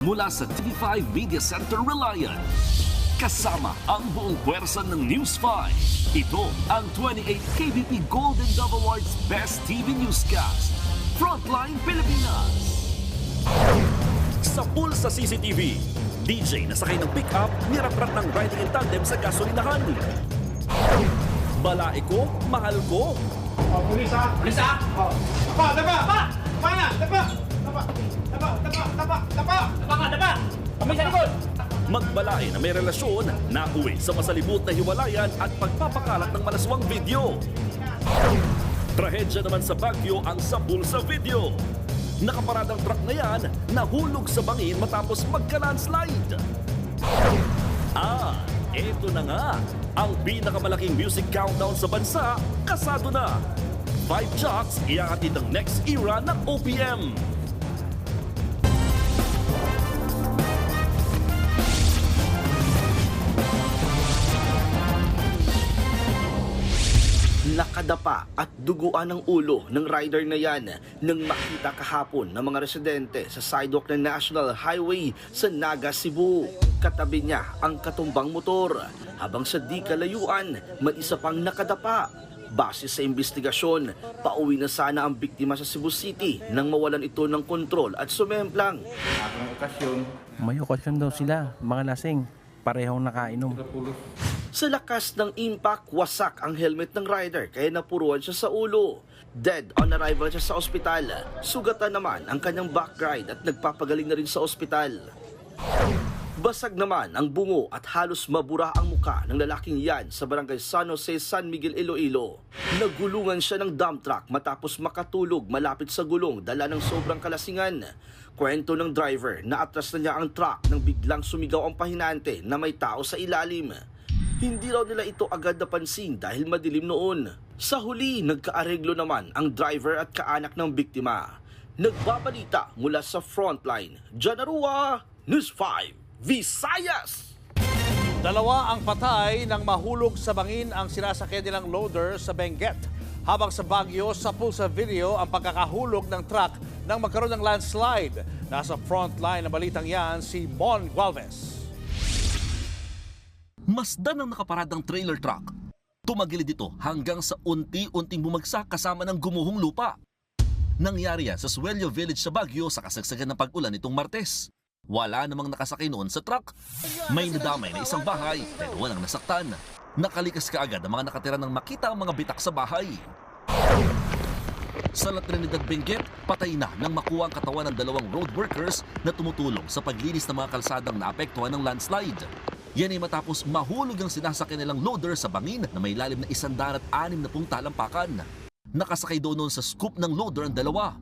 Mula sa TV5 Media Center Reliant, kasama ang buong pwersa ng News 5. Ito ang 28th KBP Golden Dove Awards Best TV Newscast, Frontline Pilipinas. Sa Pulsa CCTV, DJ na sakay ng pick-up, niraprat ng riding in tandem sa gasolinahan. Balae ko, mahal ko. Pulis ha! Pulis ha! Tapa! Tapa! Tapa na! Tapa! Tapa! Tapa! Tapa! Tapa! Tapa! Tapa ka! Tapa! Kami sa likod! Magbalae na may relasyon, nauwi sa masalibot na hiwalayan at pagpapakalat ng malaswang video. Trahedya naman sa Baguio ang sabul sa video. Nakaparadang truck na yan, nahulog sa bangin matapos magka-landslide. Eto na nga, ang pinakamalaking music countdown sa bansa, kasado na. 5 jocks iahatid ang next era ng OPM. Nakadapa at duguan ang ulo ng rider na yan nang makita kahapon ng mga residente sa sidewalk ng National Highway sa Naga, Cebu. Katabi niya ang katumbang motor, habang sa di kalayuan may isa pang nakadapa. Base sa investigasyon, pauwi na sana ang biktima sa Cebu City nang mawalan ito ng kontrol at sumemplang. May okasyon daw sila, mga lasing, parehong nakainom. Sa lakas ng impact, wasak ang helmet ng rider kaya napuruan siya sa ulo. Dead on arrival siya sa ospital. Sugatan naman ang kanyang back ride at nagpapagaling na rin sa ospital. Basag naman ang bungo at halos mabura ang muka ng lalaking yan sa barangay San Jose, San Miguel, Iloilo. Nagulungan siya ng dump truck matapos makatulog malapit sa gulong dala ng sobrang kalasingan. Kwento ng driver na atras na niya ang truck nang biglang sumigaw ang pahinante na may tao sa ilalim. Hindi raw nila ito agad napansin dahil madilim noon. Sa huli, nagkaareglo naman ang driver at kaanak ng biktima. Nagbabalita mula sa Frontline, Janarua, News 5, Visayas! Dalawa ang patay nang mahulog sa bangin ang sinasakyan nilang loader sa Benguet. Habang sa Baguio, sa pulsa video ang pagkakahulog ng truck nang magkaroon ng landslide. Nasa Frontline na balitang yan si Mon Gualvez. Masdan ang nakaparadang trailer truck. Tumagilid ito hanggang sa unti-unting bumagsak kasama ng gumuhong lupa. Nangyari yan sa Suelio Village sa Baguio sa kasagsagan ng pag-ulan nitong Martes. Wala namang nakasakay noon sa truck. May nadamay na isang bahay pero walang nasaktan. Nakalikas kaagad ang mga nakatira nang makita ang mga bitak sa bahay. Sa La Trinidad, Benguet, patay na nang makuha ang katawan ng dalawang road workers na tumutulong sa paglinis ng mga kalsadang naapektuhan ng landslide. Yan ay matapos mahulog ang sinasakyan nilang loader sa bangin na may lalim na 160 talampakan. Nakasakay doon noon sa scoop ng loader ang dalawa.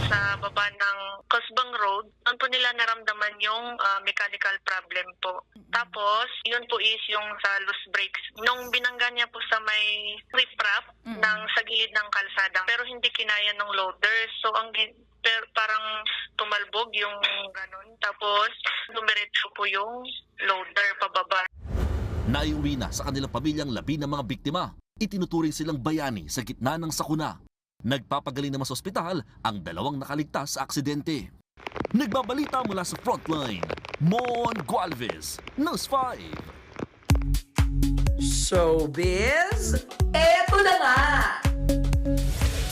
Sa baba ng Cosbang Road, doon po nila naramdaman yung mechanical problem po. Tapos, yun po is yung sa loose brakes. Nung binangga niya po sa may riprap ng sa gilid ng kalsada, pero hindi kinaya ng loader. So, parang tumalbog yung ganun. Tapos, dumiretso po yung loader pababa. Naiuwi na sa kanilang pamilyang labi ng mga biktima. Itinuturing silang bayani sa gitna ng sakuna. Nagpapagaling naman sa ospital ang dalawang nakaligtas sa aksidente. Nagbabalita mula sa Frontline, Mon Gualvez, News 5. Showbiz, eto na nga!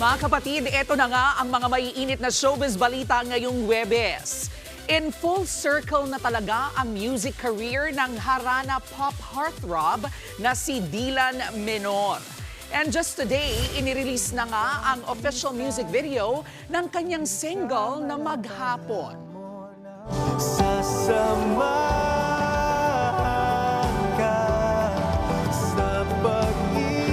Mga kapatid, eto na nga ang mga maiinit na showbiz balita ngayong Huwebes. In full circle na talaga ang music career ng Harana pop heartthrob na si Dylan Menor. And just today, inirelease na nga ang official music video ng kanyang single na Maghapon. Sasamahan ka sa pag-iisa.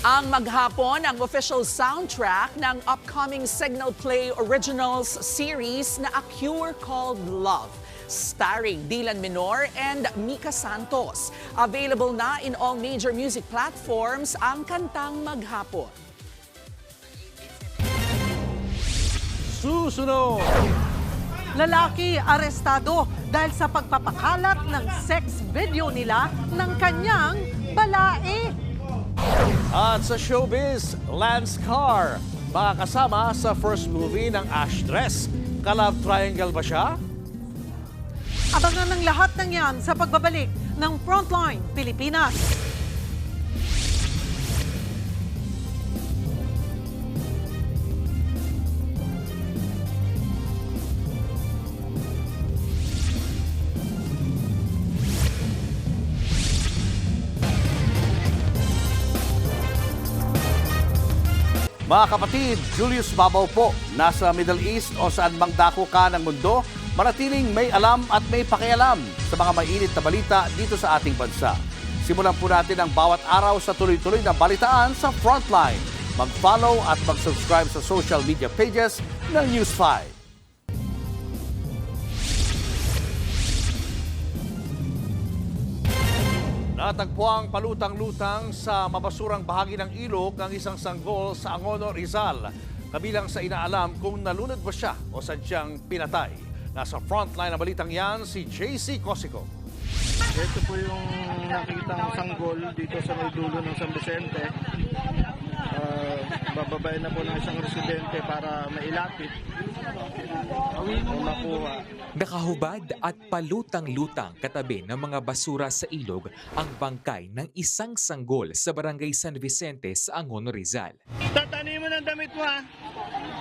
Ang Maghapon ang official soundtrack ng upcoming Signal Play Originals series na A Cure Called Love, starring Dylan Menor and Mika Santos. Available na in all major music platforms ang kantang Maghapon. Susunod! Lalaki arestado dahil sa pagpapakalat ng sex video nila ng kanyang balae. At sa showbiz, Lance Carr, makakasama sa first movie ng Ashdress. Ka-love triangle ba siya? Abangan ng lahat ng yan sa pagbabalik ng Frontline Pilipinas. Mga kapatid, Julius Babaw po, nasa Middle East o saan mang dako ka ng mundo, manatiling may alam at may pakialam sa mga mainit na balita dito sa ating bansa. Simulan po natin ang bawat araw sa tuloy-tuloy na balitaan sa Frontline. Mag-follow at mag-subscribe sa social media pages ng News 5. Natagpuang palutang-lutang sa mabasurang bahagi ng ilog ang isang sanggol sa Angono, Rizal. Kabilang sa inaalam kung nalunod ba siya o sadyang pinatay. Nasa frontline na balitang yan si JC Cosico. Ito po yung nakitang sanggol dito sa may dulo ng San Vicente. Bababayan na po ng isang residente para mailapit o makuha. Nakahubad at palutang-lutang katabi ng mga basura sa ilog ang bangkay ng isang sanggol sa barangay San Vicente sa Angono, Rizal. Tatanin mo ng damit mo ha.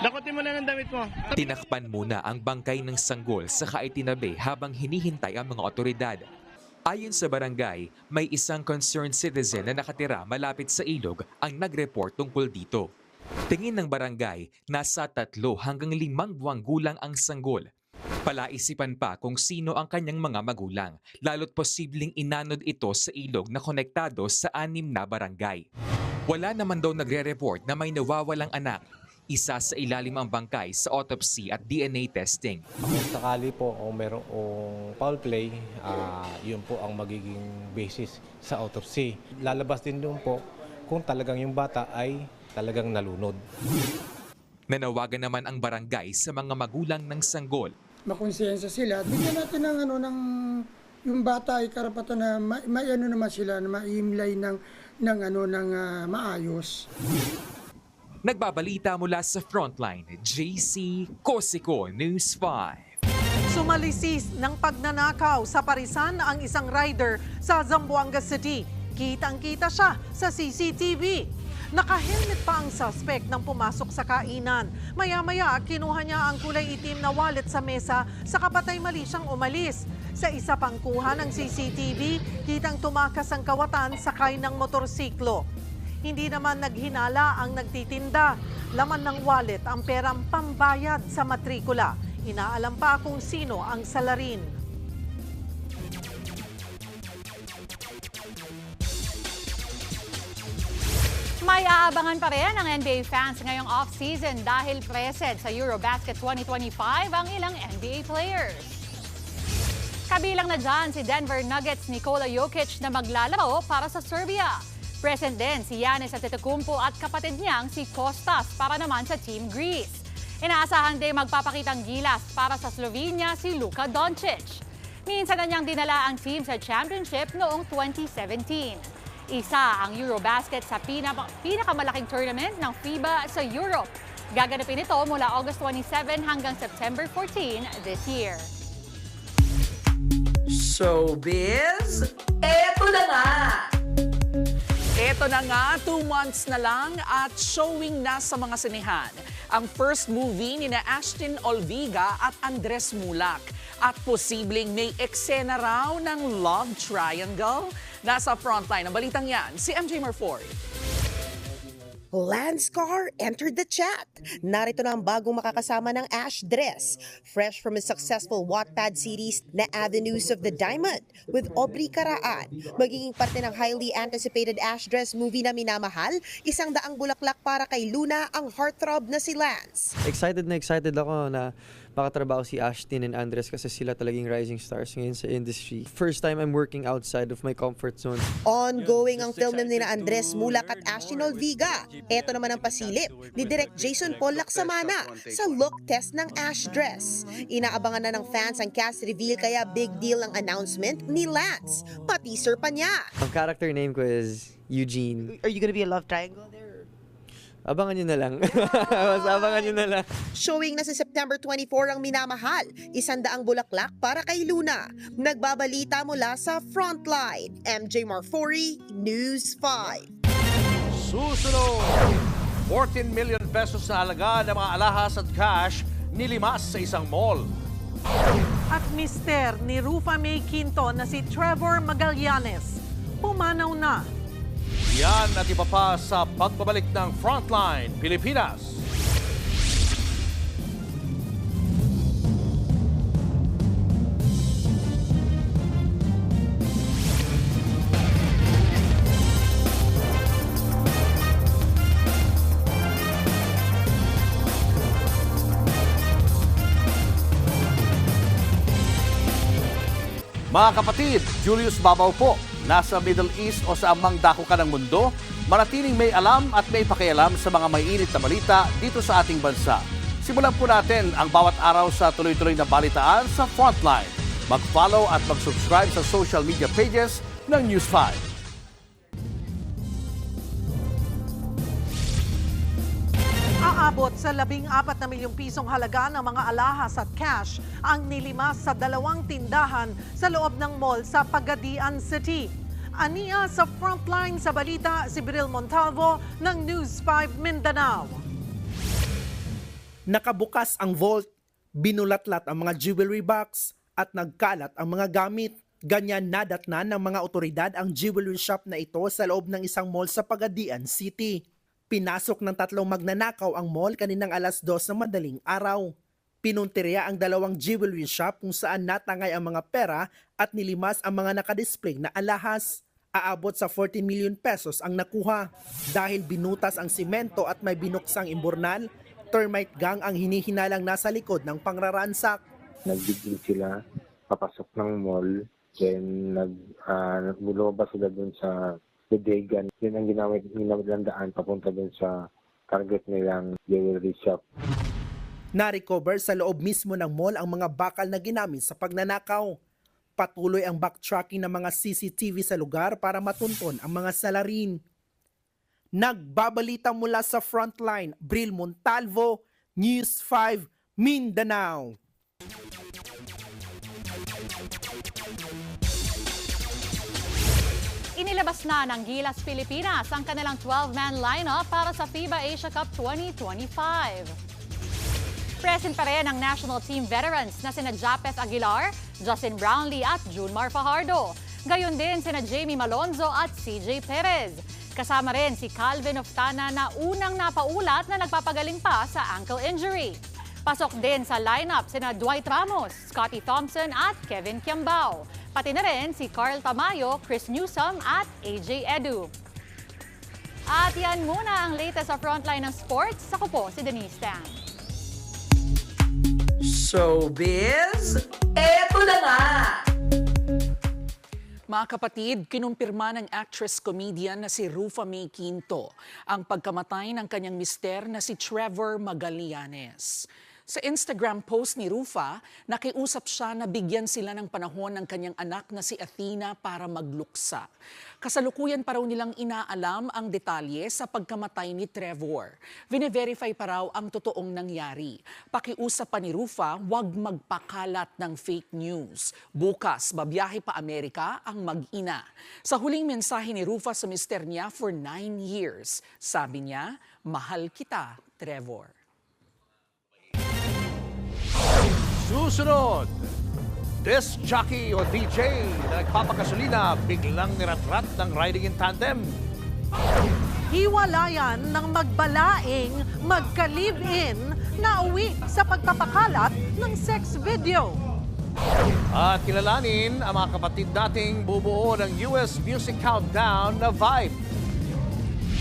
Dakotin mo na ng damit mo. Tinakpan muna ang bangkay ng sanggol sa kaitinabi habang hinihintay ang mga otoridad. Ayon sa barangay, may isang concerned citizen na nakatira malapit sa ilog ang nag-report tungkol dito. Tingin ng barangay, nasa 3 hanggang 5 buwang gulang ang sanggol. Palaisipan pa kung sino ang kanyang mga magulang, lalo't posibleng inanod ito sa ilog na konektado sa 6 na barangay. Wala naman daw nagre-report na may nawawalang anak. Isa sa ilalim ang bangkay sa autopsy at DNA testing. Kung sakali po o merong foul play, yun po ang magiging basis sa autopsy. Lalabas din doon po kung talagang yung bata ay talagang nalunod. Nanawagan naman ang barangay sa mga magulang ng sanggol. Makonsensya sila. Bigyan natin ng yung bata ay karapatan na may ano naman sila na maimlay ng maayos. Nagbabalita mula sa Frontline, JC Cosico, News 5. Sumalisis ng pagnanakaw sa Parisan ang isang rider sa Zamboanga City. Kitang-kita siya sa CCTV. Naka-helmet pa ang suspect nang pumasok sa kainan. Maya-maya, kinuha niya ang kulay itim na wallet sa mesa sa kapatay mali siyang umalis. Sa isa pang kuha ng CCTV, kitang tumakas ang kawatan sakay ng motorsiklo. Hindi naman naghinala ang nagtitinda. Laman ng wallet ang perang pambayad sa matrikula. Inaalam pa kung sino ang salarin. May aabangan pa rin ang NBA fans ngayong off-season dahil present sa Eurobasket 2025 ang ilang NBA players. Kabilang na dyan si Denver Nuggets Nikola Jokic na maglalaro para sa Serbia. Present din si Giannis Antetokounmpo at kapatid niyang si Kostas para naman sa Team Greece. Inaasahan din magpapakitang gilas para sa Slovenia si Luka Doncic. Minsan na niyang dinala ang team sa championship noong 2017. Isa ang Eurobasket sa pinakamalaking tournament ng FIBA sa Europe. Gaganapin ito mula August 27 hanggang September 14 this year. Showbiz, eto na nga! Eto na nga, 2 months na lang at showing na sa mga sinehan ang first movie ni na Ashton Olviga at Andres Mulak. At posibleng may eksena raw ng love triangle. Nasa frontline ng balitang yan, si MJ Marford. Lanscar entered the chat. Narito na ang bagong makakasama ng Ashdress. Fresh from his successful Wattpad series na Avenues of the Diamond with Aubrey Caraan. Magiging parte ng highly anticipated Ashdress movie na minamahal, 100 bulaklak para kay Luna ang heartthrob na si Lance. Excited ako na makatrabaho si Ashton and Andres kasi sila talagang rising stars ngayon sa industry. First time I'm working outside of my comfort zone. Ongoing ang film ni na Andres Mulak at Ashton Olviga. Ito naman ang pasilip ni Direk Jason Paul Laksamana sa look test ng Ashdress. Inaabangan na ng fans ang cast reveal kaya big deal ang announcement ni Lance. Pa-teaser pa niya. Ang character name ko is Eugene. Are you gonna be a love triangle there? Abangan nyo na lang. Mas abangan nyo na lang. Showing na sa September 24 ang Minamahal, 100 bulaklak para kay Luna. Nagbabalita mula sa Frontline, MJ Marfori, News 5. Susunod, 14 million pesos na halaga ng mga alahas at cash nilimas sa isang mall. At mister ni Rufa May Quinto na si Trevor Magallanes, pumanaw na. Yan at iba pa sa pagbabalik ng Frontline Pilipinas. Mga kapatid, Julius Babaw po. Nasa Middle East o sa amang dako ka ng mundo, manatiling may alam at may pakialam sa mga may init na balita dito sa ating bansa. Simulan po natin ang bawat araw sa tuloy-tuloy na balitaan sa Frontline. Mag-follow at mag-subscribe sa social media pages ng News 5. Aabot sa 14 na milyong pisong halaga ng mga alahas at cash ang nilimas sa 2 tindahan sa loob ng mall sa Pagadian City. Aniya sa Frontline sa balita si Bril Montalvo ng News 5 Mindanao. Nakabukas ang vault, binulatlat ang mga jewelry box at nagkalat ang mga gamit. Ganyan nadatnan ng mga otoridad ang jewelry shop na ito sa loob ng isang mall sa Pagadian City. Pinasok ng 3 magnanakaw ang mall kaninang alas 2 ng madaling araw. Pinuntirya ang 2 jewelry shop kung saan natangay ang mga pera at nilimas ang mga nakadisplay na alahas. Aabot sa 14 million pesos ang nakuha. Dahil binutas ang simento at may binuksang imburnal, termite gang ang hinihinalang nasa likod ng pangraransak. Nagbigil sila, papasok ng mall, then nagbulobas sila dun sa bodegan. Yun ang ginamit daan papunta dun sa target nilang jewelry shop. Na-recover sa loob mismo ng mall ang mga bakal na ginamit sa pagnanakaw. Patuloy ang backtracking ng mga CCTV sa lugar para matunton ang mga salarin. Nagbabalita mula sa Frontline, Bril Montalvo, News 5, Mindanao. Inilabas na ng Gilas Pilipinas ang kanilang 12-man lineup para sa FIBA Asia Cup 2025. Present pa rin ang national team veterans na sina Japeth Aguilar, Justin Brownlee at Junmar Fajardo. Gayon din sina Jamie Malonzo at CJ Perez. Kasama rin si Calvin Oftana na unang napaulat na nagpapagaling pa sa ankle injury. Pasok din sa lineup sina Dwight Ramos, Scotty Thompson at Kevin Kiambao. Pati na rin si Carl Tamayo, Chris Newsome at AJ Edu. At yan muna ang latest sa Frontline ng sports. Ako po si Denise Tan. Showbiz, eto na nga! Mga kapatid, kinumpirma ng actress-comedian na si Rufa May Quinto ang pagkamatay ng kanyang mister na si Trevor Magallanes. Sa Instagram post ni Rufa, nakiusap siya na bigyan sila ng panahon ng kanyang anak na si Athena para magluksa. Kasalukuyan pa raw nilang inaalam ang detalye sa pagkamatay ni Trevor. Vine-verify pa raw ang totoong nangyari. Pakiusap pa ni Rufa, huwag magpakalat ng fake news. Bukas, babiyahe pa Amerika ang mag-ina. Sa huling mensahe ni Rufa sa mister niya for 9 years, sabi niya, mahal kita, Trevor. Susunod, disc jockey o DJ na nagpapakasulina biglang niratrat ng riding in tandem. Hiwalayan ng magbalaing magka-live-in na uwi sa pagpapakalat ng sex video. At kilalanin ang mga kapatid dating bubuo ng US Music Countdown na Vibe.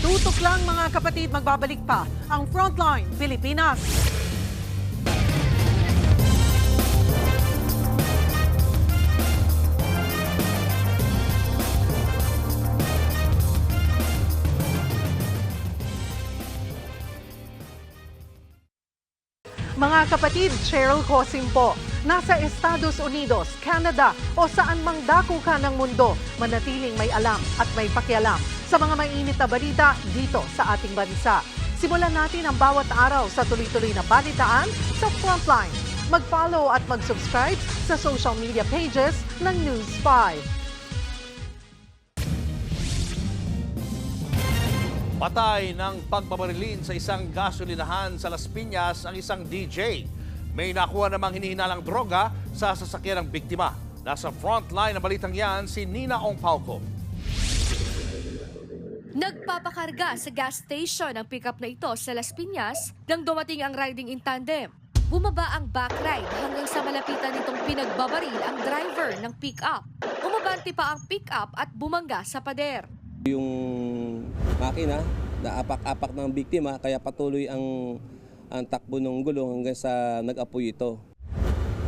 Tutok lang mga kapatid, magbabalik pa ang Frontline Pilipinas. Mga kapatid, Cheryl Cosim po. Nasa Estados Unidos, Canada o saan mang dako ka ng mundo, manatiling may alam at may pakialam sa mga mainit na balita dito sa ating bansa. Simulan natin ang bawat araw sa tuloy-tuloy na balitaan sa Frontline. Mag-follow at mag-subscribe sa social media pages ng News 5. Patay ng pagbabarilin sa isang gasolinahan sa Las Piñas ang isang DJ. May nakuha namang hinihinalang droga sa sasakyan ng biktima. Nasa frontline ng balitang yan si Nina Ong Pauco. Nagpapakarga sa gas station ang pickup na ito sa Las Piñas nang dumating ang riding in tandem. Bumaba ang backride hanggang sa malapitan nitong pinagbabaril ang driver ng pickup. Umabante pa ang pickup at bumangga sa pader. Yung makina na apak-apak ng biktima kaya patuloy ang takbo ng gulong hanggang sa nag-apoy ito.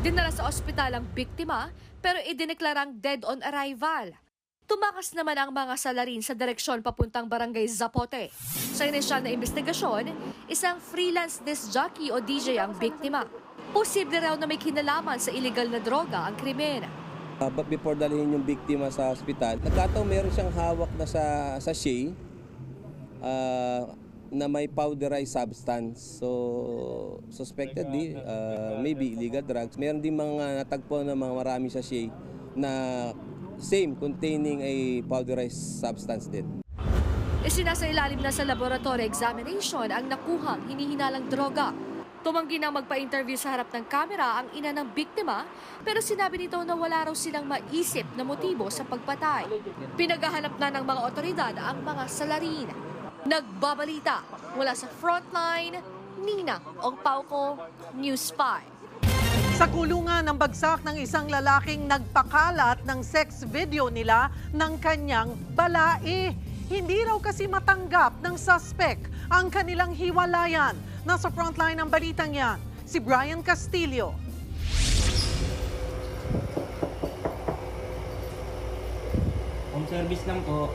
Dinala sa ospital ang biktima pero idineklarang dead on arrival. Tumakas naman ang mga salarin sa direksyon papuntang Barangay Zapote. Sa inisyal na investigasyon, isang freelance disc jockey o DJ ang biktima. Posible raw na may kinalaman sa illegal na droga ang krimen. But before dalhin yung biktima sa ospital, nagkataon meron siyang hawak na sa sachet na may powderized substance. So, suspectedly, maybe illegal drugs. Meron din mga natagpo na mga marami sachet na same, containing a powderized substance din. Isinasailalim na sa laboratory examination ang nakuhang hinihinalang droga. Tumanggi na magpa-interview sa harap ng kamera ang ina ng biktima pero sinabi nito na wala raw silang maisip na motibo sa pagpatay. Pinaghahanap na ng mga otoridad ang mga salarin. Nagbabalita mula sa Frontline, Nina Ong Pauco, News 5. Sa kulungan ng bagsak ng isang lalaking nagpakalat ng sex video nila ng kanyang balae. Hindi raw kasi matanggap ng suspect ang kanilang hiwalayan. Nasa frontline ng balitang yan, si Brian Castillo. Home service lang po.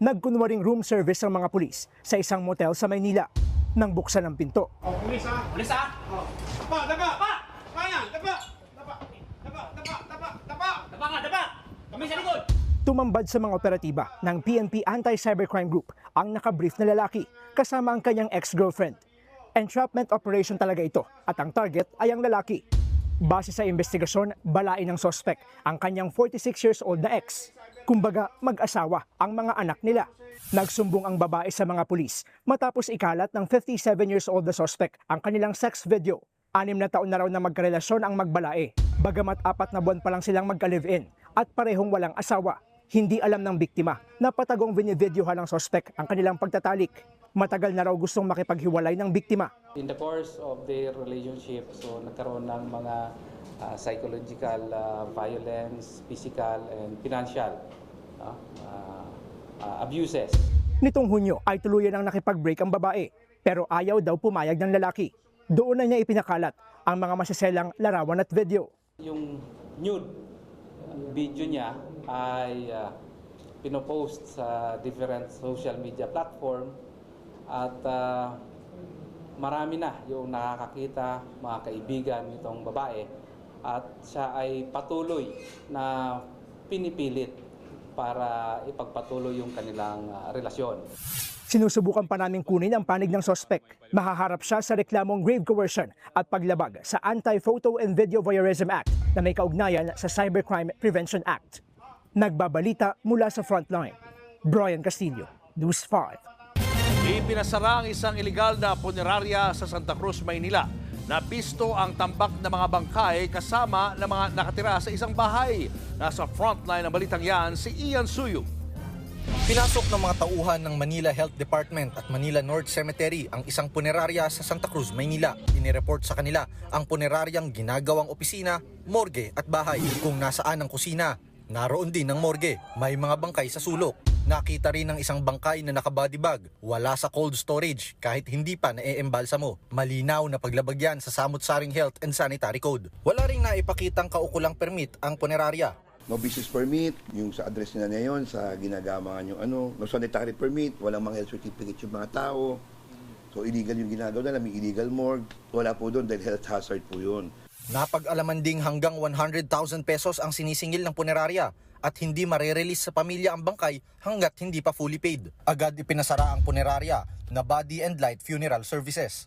Nagkunwaring room service ang mga pulis sa isang motel sa Maynila nang buksan ang pinto. Pulis ha? Pulis ha? Dapa! Dapa! Dapa! Kaya! Dapa! Dapa! Dapa! Dapa! Dapa! Dapa! Dapa nga! Dapa! Kami sa likod! Tumambad sa mga operatiba ng PNP Anti-Cybercrime Group ang nakabrief na lalaki kasama ang kanyang ex-girlfriend. Entrapment operation talaga ito at ang target ay ang lalaki. Base sa investigasyon, balain ng suspect ang kanyang 46 years old na ex. Kumbaga, mag-asawa ang mga anak nila. Nagsumbong ang babae sa mga pulis matapos ikalat ng 57 years old na suspect ang kanilang sex video. 6 na taon na raw na magkarelasyon ang magbalae. Bagamat 4 na buwan pa lang silang magka-live-in at parehong walang asawa. Hindi alam ng biktima na patagong binivideohan ng suspect ang kanilang pagtatalik. Matagal na raw gustong makipaghiwalay ng biktima. In the course of their relationship, so nagkaroon ng mga psychological violence, physical and financial abuses. Nitong Hunyo ay tuluyan ang nakipag-break ang babae pero ayaw daw pumayag ng lalaki. Doon na niya ipinakalat ang mga masiselang larawan at video. Yung nude video niya ay pinopost sa different social media platform at marami na yung nakakakita, mga kaibigan nitong babae at siya ay patuloy na pinipilit para ipagpatuloy yung kanilang relasyon. Sinusubukan pa namin kunin ang panig ng suspect. Mahaharap siya sa reklamong grave coercion at paglabag sa Anti-Photo and Video Voyeurism Act na may kaugnayan sa Cybercrime Prevention Act. Nagbabalita mula sa Frontline. Brian Castillo, News 5. Ipinasara ang isang iligal na punerarya sa Santa Cruz, Maynila. Napisto ang tambak na mga bangkay kasama ng mga nakatira sa isang bahay. Nasa frontline ng balitang yan si Ian Suyo. Pinasok ng mga tauhan ng Manila Health Department at Manila North Cemetery ang isang punerarya sa Santa Cruz, Maynila. Inireport sa kanila ang puneraryang ginagawang opisina, morgue at bahay. Kung nasaan ang kusina, naroon din ang morgue. May mga bangkay sa sulok. Nakita rin ng isang bangkay na naka-body bag. Wala sa cold storage kahit hindi pa na-eembalsamo. Malinaw na paglabagyan sa Samut-Saring Health and Sanitary Code. Wala rin naipakitang kaukulang permit ang punerarya. No business permit, yung sa address nila ngayon, sa ginagawa yung no sanitary permit, walang mga health certificate yung mga tao. So illegal yung ginagawa nila, may illegal morgue. Wala po doon dahil health hazard po yun. Napag-alaman ding hanggang 100,000 pesos ang sinisingil ng punerarya at hindi marerelease sa pamilya ang bangkay hanggat hindi pa fully paid. Agad ipinasara ang punerarya na Body and Light Funeral Services.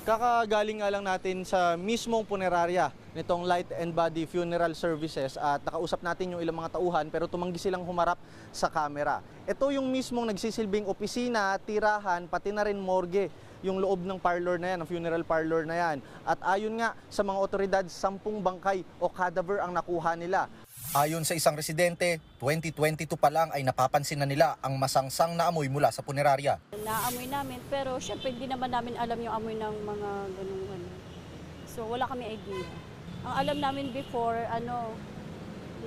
Kakagaling nga lang natin sa mismong punerarya nitong Light and Body Funeral Services at nakausap natin yung ilang mga tauhan pero tumanggi silang humarap sa kamera. Ito yung mismong nagsisilbing opisina, tirahan, pati na rin morgue, yung loob ng parlor na yan, ng funeral parlor na yan. At ayon nga sa mga otoridad, 10 bangkay o cadaver ang nakuha nila. Ayon sa isang residente, 2022 pa lang ay napapansin na nila ang masangsang na amoy mula sa punerarya. Naamoy namin pero syempre hindi naman namin alam yung amoy ng mga ganun. So wala kami idea. Ang alam namin before,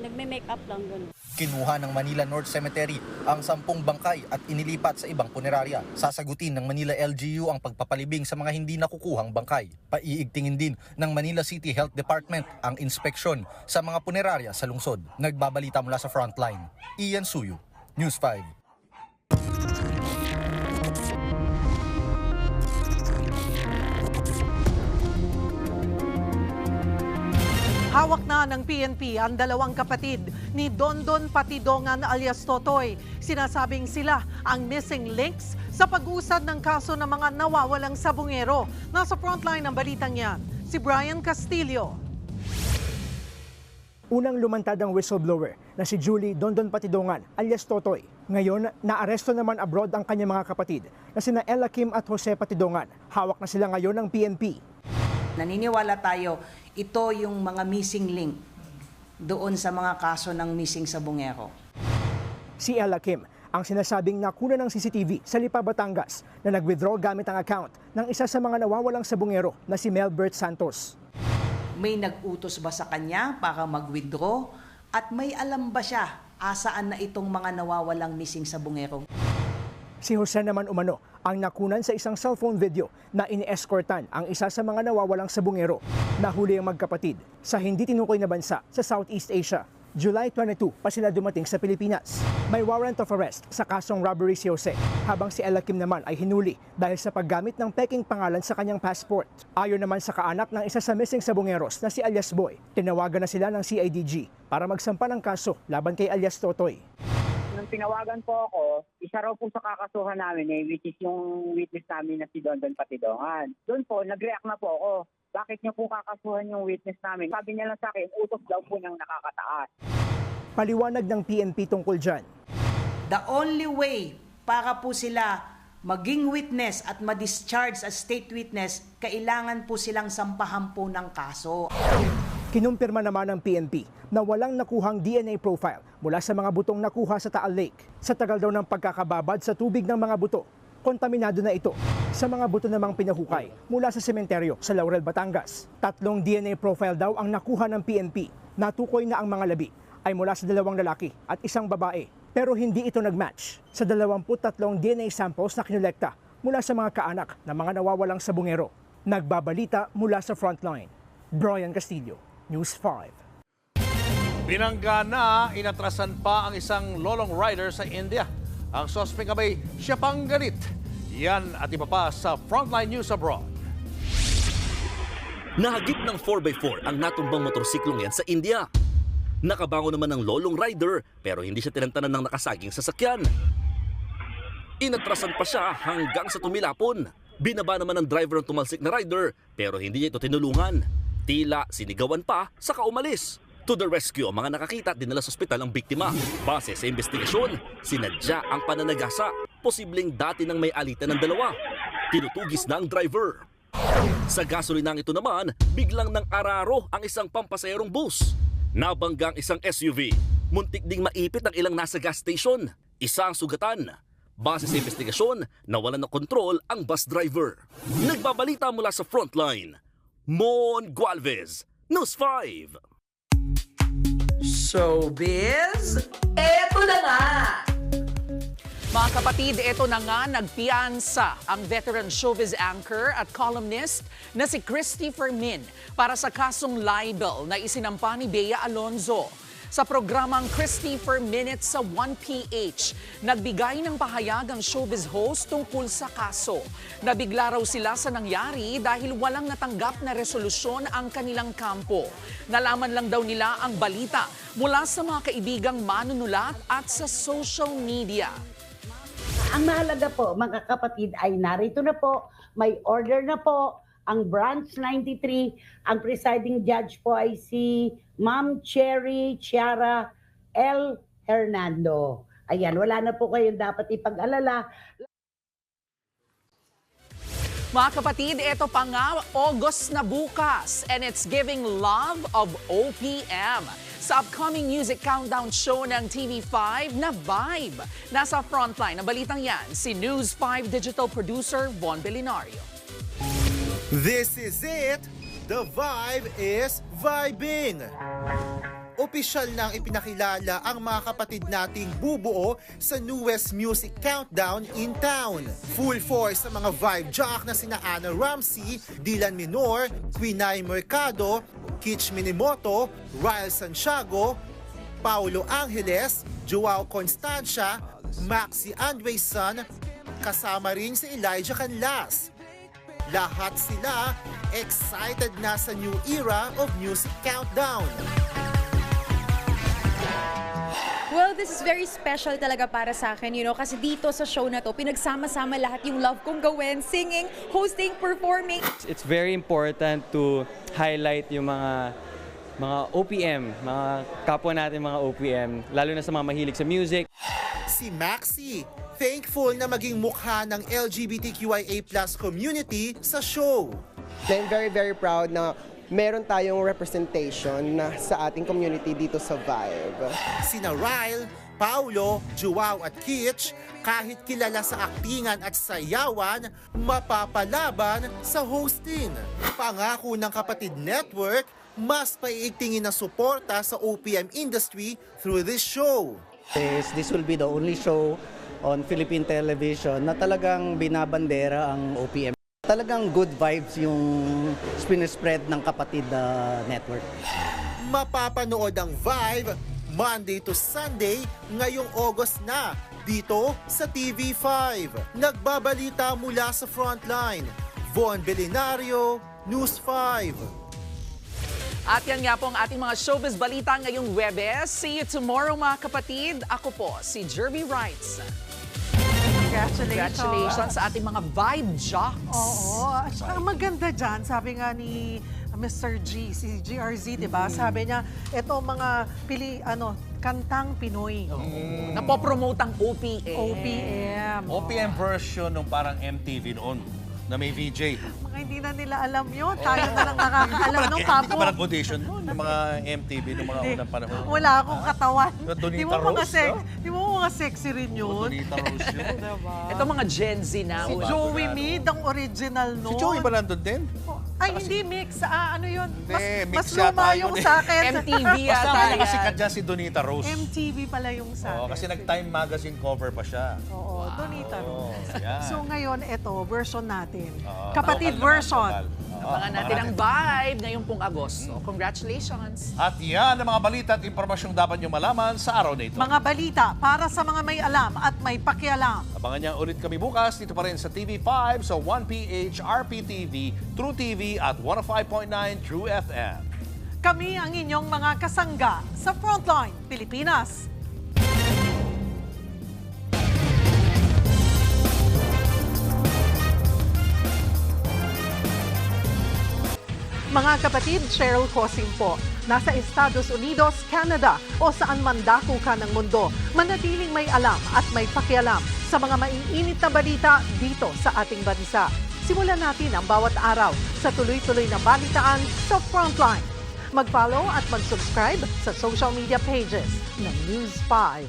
nagme-make up lang ganun. Kinuha ng Manila North Cemetery ang 10 bangkay at inilipat sa ibang punerarya. Sasagutin ng Manila LGU ang pagpapalibing sa mga hindi nakukuhang bangkay. Paiigtingin din ng Manila City Health Department ang inspeksyon sa mga punerarya sa lungsod. Nagbabalita mula sa Frontline, Ian Suyu, News 5. Hawak na ng PNP ang dalawang kapatid ni Dondon Patidongan alias Totoy. Sinasabing sila ang missing links sa pag-usad ng kaso ng mga nawawalang sabungero. Nasa frontline ng balitang yan, si Brian Castillo. Unang lumantad ang whistleblower na si Julie Dondon Patidongan alias Totoy. Ngayon, naaresto naman abroad ang kanyang mga kapatid na sina Ella Kim at Jose Patidongan. Hawak na sila ngayon ng PNP. Naniniwala tayo, ito yung mga missing link doon sa mga kaso ng missing sabungero. Si Ella Kim ang sinasabing nakuna ng CCTV sa Lipa, Batangas na nag-withdraw gamit ang account ng isa sa mga nawawalang sabungero na si Melbert Santos. May nag-utos ba sa kanya para mag-withdraw at may alam ba siya asaan na itong mga nawawalang missing sabungero? Si Jose naman umano ang nakunan sa isang cellphone video na ini-escortan ang isa sa mga nawawalang sabungero. Nahuli ang magkapatid sa hindi tinukoy na bansa sa Southeast Asia. July 22 pa sila dumating sa Pilipinas. May warrant of arrest sa kasong robbery si Jose, habang si Ella Kim naman ay hinuli dahil sa paggamit ng peking pangalan sa kanyang passport. Ayon naman sa kaanak ng isa sa missing sabungeros na si alias Boy, tinawagan na sila ng CIDG para magsampa ng kaso laban kay alias Totoy. Nung tinawagan po ako, isa raw po sa kakasuhan namin which is yung witness namin na si Dondon Patidongan. Doon po, nag-react na po ako. Bakit niyo po kakasuhan yung witness namin? Sabi niya lang sa akin, utos daw po niyang nakakataas. Paliwanag ng PNP tungkol dyan. The only way para po sila maging witness at ma-discharge as state witness, kailangan po silang sampahan po ng kaso. Kinumpirma naman ng PNP na walang nakuhang DNA profile mula sa mga butong nakuha sa Taal Lake. Sa tagal daw ng pagkakababad sa tubig ng mga buto, kontaminado na ito sa mga buto namang pinahukay mula sa sementeryo sa Laurel, Batangas. 3 DNA profile daw ang nakuha ng PNP. Natukoy na ang mga labi ay mula sa 2 lalaki at 1 babae. Pero hindi ito nag-match sa 23 DNA samples na kinolekta mula sa mga kaanak ng mga nawawalang sabungero. Nagbabalita mula sa Frontline, Brian Castillo, News 5. Binangga na inatrasan pa ang isang lolong rider sa India. Ang suspect abay siya pang galit. Yan at iba pa sa Frontline News Abroad. Nahagip ng 4x4 ang natumbang motorsiklong yan sa India. Nakabango naman ng lolong rider pero hindi siya tinantanan ng nakasaging sasakyan. Inatrasan pa siya hanggang sa tumilapon. Binaba naman ng driver ng tumalsik na rider pero hindi niya ito tinulungan. Tila sinigawan pa saka umalis. To the rescue ang mga nakakita at dinala sa ospital ang biktima. Base sa investigasyon, sinadya ang pananagasa. Posibleng dati nang may alitan ng dalawa. Tinutugis na ang driver. Sa gasolinang ito naman, biglang nang araro ang isang pampasaherong bus. Nabangga ang isang SUV. Muntik ding maipit ang ilang nasa gas station. Isang sugatan. Base sa investigasyon, nawalan ng kontrol ang bus driver. Nagbabalita mula sa Frontline, Mon Gualvez, News 5. Showbiz, eto na nga! Mga kapatid, eto na nga, nagpiansa ang veteran showbiz anchor at columnist na si Christy Fermin para sa kasong libel na isinampa ni Bea Alonzo. sa programang Christopher Minutes sa 1PH. Nagbigay ng pahayag ang showbiz host tungkol sa kaso. Nabigla raw sila sa nangyari dahil walang natanggap na resolusyon ang kanilang kampo. Nalaman lang daw nila ang balita mula sa mga kaibigang manunulat at sa social media. Ang mahalaga po, mga kapatid, ay narito na po, may order na po, ang Branch 93, ang presiding judge po ay si Ma'am Cherry Chiara L. Hernando. Ayan, wala na po kayong dapat ipag-alala. Mga kapatid, ito pa nga, August na bukas, and it's giving love of OPM. Sa upcoming music countdown show ng TV5 na Vibe. Nasa frontline ng balitang yan, si News 5 digital producer Von Belinario. This is it! The Vibe is vibing! Opisyal nang ipinakilala ang mga kapatid nating bubuo sa newest music countdown in town. Full force sa mga Vibe jock na sina Ana Ramsey, Dylan Minor, Quinay Mercado, Kitch Minimoto, Ryle Santiago, Paulo Angeles, Joao Constancia, Maxi Andreson, kasama rin si Elijah Canlas. Lahat sila excited na sa new era of music countdown. Well, this is very special talaga para sa akin, kasi dito sa show na to, pinagsama-sama lahat yung love kong gawin, singing, hosting, performing. It's very important to highlight yung mga OPM, mga kapwa natin mga OPM, lalo na sa mga mahilig sa music. Si Maxi, thankful na maging mukha ng LGBTQIA+ community sa show. I'm very, very proud na meron tayong representation na sa ating community dito sa Vibe. Sina Ryle, Paulo, Joao at Kitch, kahit kilala sa aktingan at sayawan, mapapalaban sa hosting. Pangako ng Kapatid Network, mas paiigtingin na suporta sa OPM industry through this show. This will be the only show on Philippine television na talagang binabandera ang OPM. Talagang good vibes yung spread ng Kapatid Network. Mapapanood ang Vibe Monday to Sunday ngayong August na dito sa TV5. Nagbabalita mula sa frontline. Von Belinario, News 5. At yan nga po ang ating mga showbiz balita ngayong Webes. See you tomorrow mga kapatid. Ako po si Jerby Wrights. Congratulations sa ating mga Vibe jocks. Oo. At saka maganda dyan, sabi nga ni Mr. G, si GRZ, di ba? Sabi niya, ito mga kantang Pinoy. Napopromote ang OPM. OPM version ng parang MTV noon na may VJ. Mga hindi na nila alam yun. Tayo na lang nakakaalam nung kapo. Hindi parang audition noon ng mga MTV noong mga unang panahon. Wala akong katawan. Donita Rose, Di mo mga sexy rin yun? Donita Rose yun. Ito mga Gen Z na. Si Joey Mead, ang original noon. Si Joey ba nandun din? Ay, hindi mix. Ano yun? Mas mix luma yung sa akin. MTV Basta yata. nakasikat dyan si Donita Rose. MTV pala yung sa akin. Oo, kasi nag-Time Magazine cover pa siya. Oo, Donita Rose. Yan. So ngayon, ito, version natin. Oo, Kapatid lokal version. naman, lokal. Abangan natin ang Vibe ngayong pong Agosto. Congratulations! At yan ang mga balita at impormasyong dapat nyo malaman sa araw na ito. Mga balita para sa mga may alam at may pakialam. Abangan niya ulit kami bukas dito pa rin sa TV5 sa 1PH, RPTV, True TV at 105.9 True FM. Kami ang inyong mga kasangga sa Frontline Pilipinas. Mga kapatid, Cheryl Cosim po. Nasa Estados Unidos, Canada o saan man dako ka ng mundo, manatiling may alam at may pakialam sa mga maiinit na balita dito sa ating bansa. Simulan natin ang bawat araw sa tuloy-tuloy na balitaan sa Frontline. Mag-follow at mag-subscribe sa social media pages ng News 5.